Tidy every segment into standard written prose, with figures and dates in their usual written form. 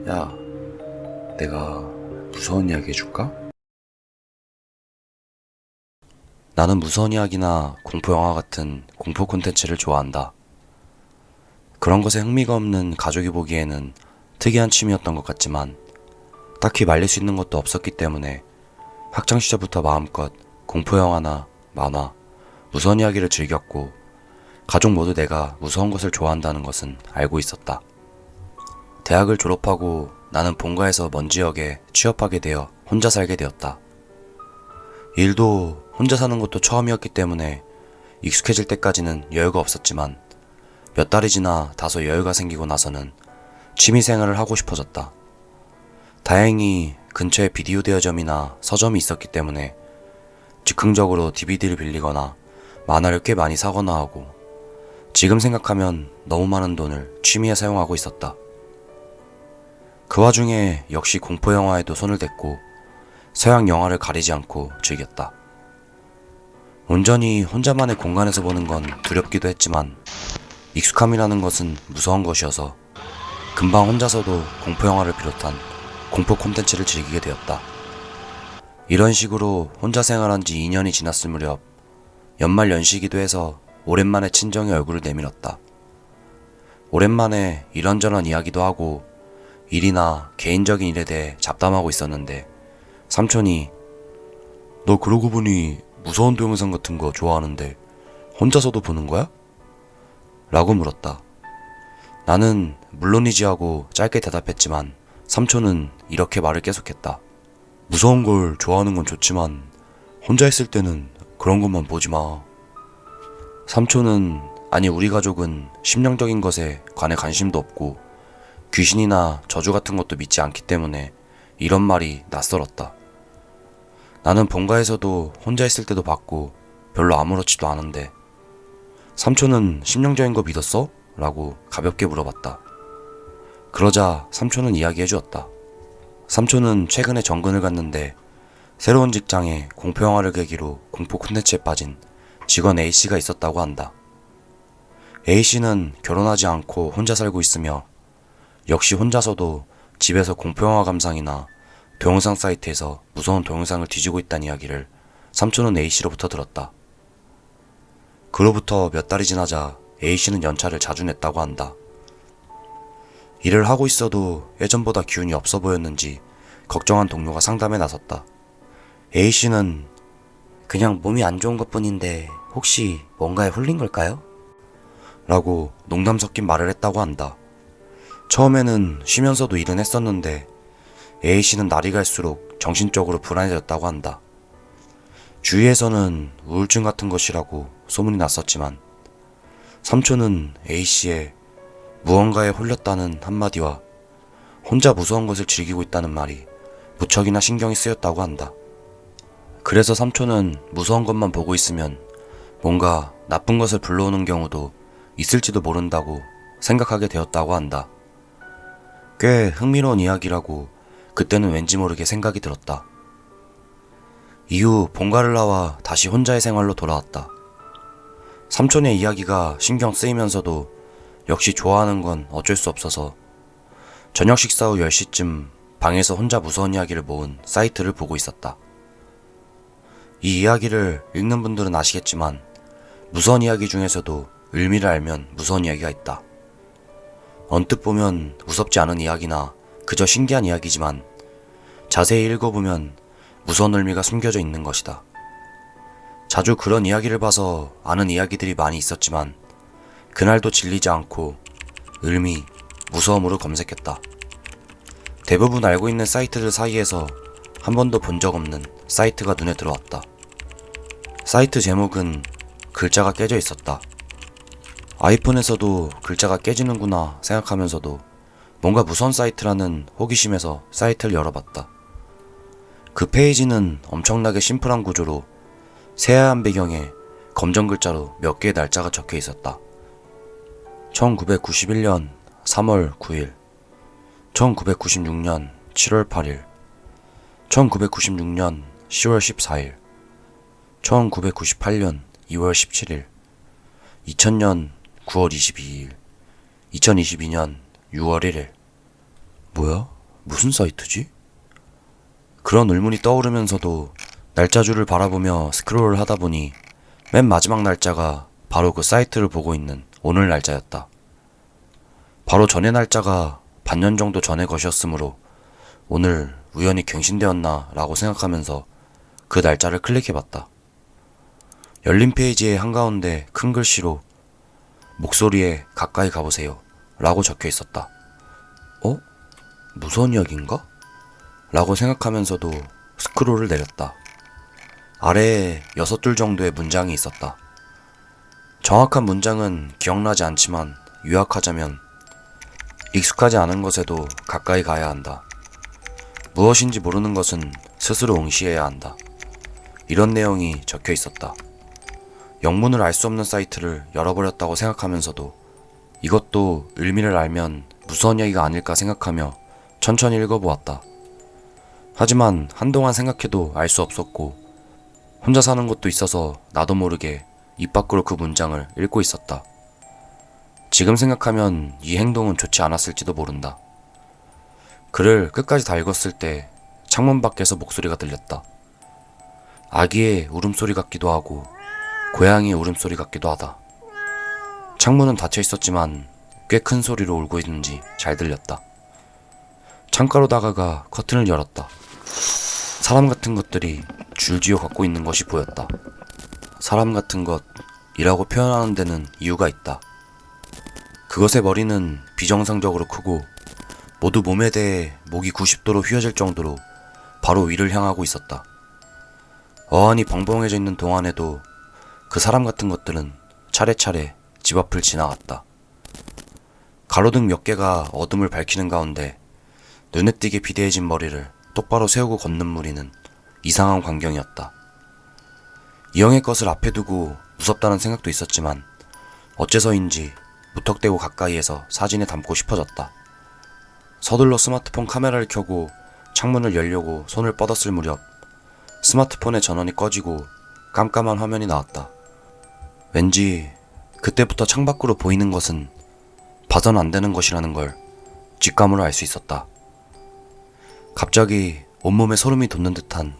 야, 내가 무서운 이야기 해줄까? 나는 무서운 이야기나 공포영화 같은 공포 콘텐츠를 좋아한다. 그런 것에 흥미가 없는 가족이 보기에는 특이한 취미였던 것 같지만 딱히 말릴 수 있는 것도 없었기 때문에 학창시절부터 마음껏 공포영화나 만화, 무서운 이야기를 즐겼고 가족 모두 내가 무서운 것을 좋아한다는 것은 알고 있었다. 대학을 졸업하고 나는 본가에서 먼 지역에 취업하게 되어 혼자 살게 되었다. 일도 혼자 사는 것도 처음이었기 때문에 익숙해질 때까지는 여유가 없었지만 몇 달이 지나 다소 여유가 생기고 나서는 취미생활을 하고 싶어졌다. 다행히 근처에 비디오 대여점이나 서점이 있었기 때문에 즉흥적으로 DVD를 빌리거나 만화를 꽤 많이 사거나 하고 지금 생각하면 너무 많은 돈을 취미에 사용하고 있었다. 그 와중에 역시 공포영화에도 손을 댔고 서양 영화를 가리지 않고 즐겼다. 온전히 혼자만의 공간에서 보는 건 두렵기도 했지만 익숙함이라는 것은 무서운 것이어서 금방 혼자서도 공포영화를 비롯한 공포 콘텐츠를 즐기게 되었다. 이런 식으로 혼자 생활한 지 2년이 지났을 무렵 연말 연시이기도 해서 오랜만에 친정의 얼굴을 내밀었다. 오랜만에 이런저런 이야기도 하고 일이나 개인적인 일에 대해 잡담하고 있었는데 삼촌이 너 그러고 보니 무서운 동영상 같은 거 좋아하는데 혼자서도 보는 거야? 라고 물었다. 나는 물론이지 하고 짧게 대답했지만 삼촌은 이렇게 말을 계속했다. 무서운 걸 좋아하는 건 좋지만 혼자 있을 때는 그런 것만 보지 마. 삼촌은 아니 우리 가족은 심령적인 것에 관해 관심도 없고 귀신이나 저주 같은 것도 믿지 않기 때문에 이런 말이 낯설었다. 나는 본가에서도 혼자 있을 때도 봤고 별로 아무렇지도 않은데 삼촌은 심령적인 거 믿었어? 라고 가볍게 물어봤다. 그러자 삼촌은 이야기해 주었다. 삼촌은 최근에 정근을 갔는데 새로운 직장에 공포영화를 계기로 공포 콘텐츠에 빠진 직원 A씨가 있었다고 한다. A씨는 결혼하지 않고 혼자 살고 있으며 역시 혼자서도 집에서 공포영화 감상이나 동영상 사이트에서 무서운 동영상을 뒤지고 있다는 이야기를 삼촌은 A씨로부터 들었다. 그로부터 몇 달이 지나자 A씨는 연차를 자주 냈다고 한다. 일을 하고 있어도 예전보다 기운이 없어 보였는지 걱정한 동료가 상담에 나섰다. A씨는 그냥 몸이 안 좋은 것뿐인데 혹시 뭔가에 홀린 걸까요? 라고 농담 섞인 말을 했다고 한다. 처음에는 쉬면서도 일은 했었는데 A씨는 날이 갈수록 정신적으로 불안해졌다고 한다. 주위에서는 우울증 같은 것이라고 소문이 났었지만 삼촌은 A씨의 무언가에 홀렸다는 한마디와 혼자 무서운 것을 즐기고 있다는 말이 무척이나 신경이 쓰였다고 한다. 그래서 삼촌은 무서운 것만 보고 있으면 뭔가 나쁜 것을 불러오는 경우도 있을지도 모른다고 생각하게 되었다고 한다. 꽤 흥미로운 이야기라고 그때는 왠지 모르게 생각이 들었다. 이후 본가를 나와 다시 혼자의 생활로 돌아왔다. 삼촌의 이야기가 신경 쓰이면서도 역시 좋아하는 건 어쩔 수 없어서 저녁 식사 후 10시쯤 방에서 혼자 무서운 이야기를 모은 사이트를 보고 있었다. 이 이야기를 읽는 분들은 아시겠지만 무서운 이야기 중에서도 의미를 알면 무서운 이야기가 있다. 언뜻 보면 무섭지 않은 이야기나 그저 신기한 이야기지만 자세히 읽어보면 무서운 의미가 숨겨져 있는 것이다. 자주 그런 이야기를 봐서 아는 이야기들이 많이 있었지만 그날도 질리지 않고 의미, 무서움으로 검색했다. 대부분 알고 있는 사이트들 사이에서 한 번도 본 적 없는 사이트가 눈에 들어왔다. 사이트 제목은 글자가 깨져 있었다. 아이폰에서도 글자가 깨지는구나 생각하면서도 뭔가 무서운 사이트라는 호기심에서 사이트를 열어봤다. 그 페이지는 엄청나게 심플한 구조로 새하얀 배경에 검정 글자로 몇 개의 날짜가 적혀 있었다. 1991년 3월 9일, 1996년 7월 8일, 1996년 10월 14일, 1998년 2월 17일, 2000년 9월 22일, 2022년 6월 1일. 뭐야? 무슨 사이트지? 그런 의문이 떠오르면서도 날짜줄을 바라보며 스크롤을 하다 보니 맨 마지막 날짜가 바로 그 사이트를 보고 있는 오늘 날짜였다. 바로 전의 날짜가 반년 정도 전의 것이었으므로 오늘 우연히 갱신되었나 라고 생각하면서 그 날짜를 클릭해봤다. 열린 페이지의 한가운데 큰 글씨로 목소리에 가까이 가보세요 라고 적혀 있었다. 무서운 이야기인가? 라고 생각하면서도 스크롤을 내렸다. 아래에 6줄 정도의 문장이 있었다. 정확한 문장은 기억나지 않지만 요약하자면 익숙하지 않은 것에도 가까이 가야 한다. 무엇인지 모르는 것은 스스로 응시해야 한다. 이런 내용이 적혀 있었다. 영문을 알 수 없는 사이트를 열어버렸다고 생각하면서도 이것도 의미를 알면 무서운 이야기가 아닐까 생각하며 천천히 읽어보았다. 하지만 한동안 생각해도 알 수 없었고 혼자 사는 곳도 있어서 나도 모르게 입 밖으로 그 문장을 읽고 있었다. 지금 생각하면 이 행동은 좋지 않았을지도 모른다. 글을 끝까지 다 읽었을 때 창문 밖에서 목소리가 들렸다. 아기의 울음소리 같기도 하고 고양이의 울음소리 같기도 하다. 창문은 닫혀 있었지만 꽤 큰 소리로 울고 있는지 잘 들렸다. 창가로 다가가 커튼을 열었다. 사람 같은 것들이 줄지어 걷고 있는 것이 보였다. 사람 같은 것이라고 표현하는 데는 이유가 있다. 그것의 머리는 비정상적으로 크고 모두 몸에 대해 목이 90도로 휘어질 정도로 바로 위를 향하고 있었다. 어안이 벙벙해져 있는 동안에도 그 사람 같은 것들은 차례차례 집 앞을 지나갔다. 가로등 몇 개가 어둠을 밝히는 가운데 눈에 띄게 비대해진 머리를 똑바로 세우고 걷는 무리는 이상한 광경이었다. 이형의 것을 앞에 두고 무섭다는 생각도 있었지만 어째서인지 무턱대고 가까이에서 사진에 담고 싶어졌다. 서둘러 스마트폰 카메라를 켜고 창문을 열려고 손을 뻗었을 무렵 스마트폰의 전원이 꺼지고 깜깜한 화면이 나왔다. 왠지 그때부터 창밖으로 보이는 것은 봐선 안 되는 것이라는 걸 직감으로 알 수 있었다. 갑자기 온몸에 소름이 돋는 듯한,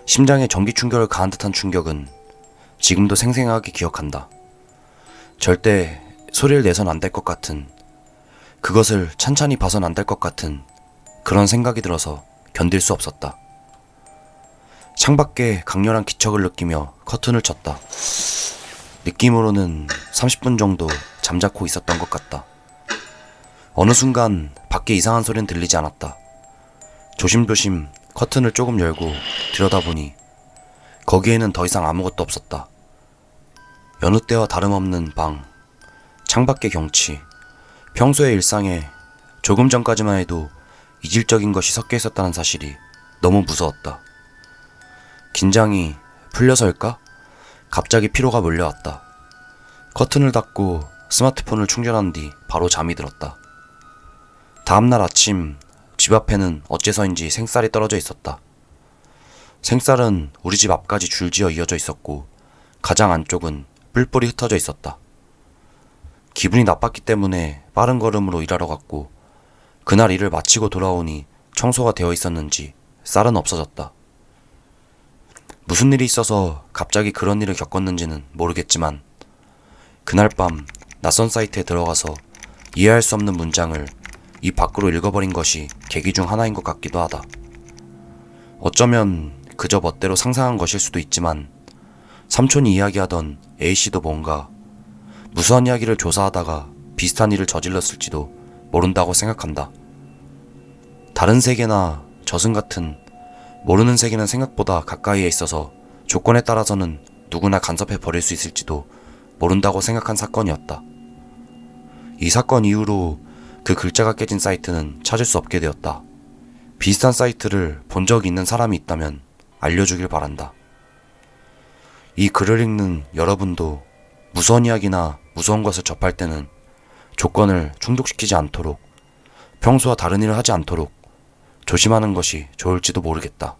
심장에 전기 충격을 가한 듯한 충격은 지금도 생생하게 기억한다. 절대 소리를 내선 안 될 것 같은, 그것을 찬찬히 봐선 안 될 것 같은 그런 생각이 들어서 견딜 수 없었다. 창밖에 강렬한 기척을 느끼며 커튼을 쳤다. 느낌으로는 30분 정도 잠자코 있었던 것 같다. 어느 순간 밖에 이상한 소리는 들리지 않았다. 조심조심 커튼을 조금 열고 들여다보니 거기에는 더 이상 아무것도 없었다. 여느 때와 다름없는 방, 창밖의 경치, 평소의 일상에 조금 전까지만 해도 이질적인 것이 섞여 있었다는 사실이 너무 무서웠다. 긴장이 풀려서일까? 갑자기 피로가 몰려왔다. 커튼을 닫고 스마트폰을 충전한 뒤 바로 잠이 들었다. 다음날 아침 집 앞에는 어째서인지 생쌀이 떨어져 있었다. 생쌀은 우리 집 앞까지 줄지어 이어져 있었고 가장 안쪽은 뿔뿔이 흩어져 있었다. 기분이 나빴기 때문에 빠른 걸음으로 일하러 갔고 그날 일을 마치고 돌아오니 청소가 되어 있었는지 쌀은 없어졌다. 무슨 일이 있어서 갑자기 그런 일을 겪었는지는 모르겠지만 그날 밤 낯선 사이트에 들어가서 이해할 수 없는 문장을 입 밖으로 읽어버린 것이 계기 중 하나인 것 같기도 하다. 어쩌면 그저 멋대로 상상한 것일 수도 있지만 삼촌이 이야기하던 A씨도 뭔가 무수한 이야기를 조사하다가 비슷한 일을 저질렀을지도 모른다고 생각한다. 다른 세계나 저승 같은 모르는 세계는 생각보다 가까이에 있어서 조건에 따라서는 누구나 간섭해 버릴 수 있을지도 모른다고 생각한 사건이었다. 이 사건 이후로 그 글자가 깨진 사이트는 찾을 수 없게 되었다. 비슷한 사이트를 본 적이 있는 사람이 있다면 알려주길 바란다. 이 글을 읽는 여러분도 무서운 이야기나 무서운 것을 접할 때는 조건을 충족시키지 않도록, 평소와 다른 일을 하지 않도록 조심하는 것이 좋을지도 모르겠다.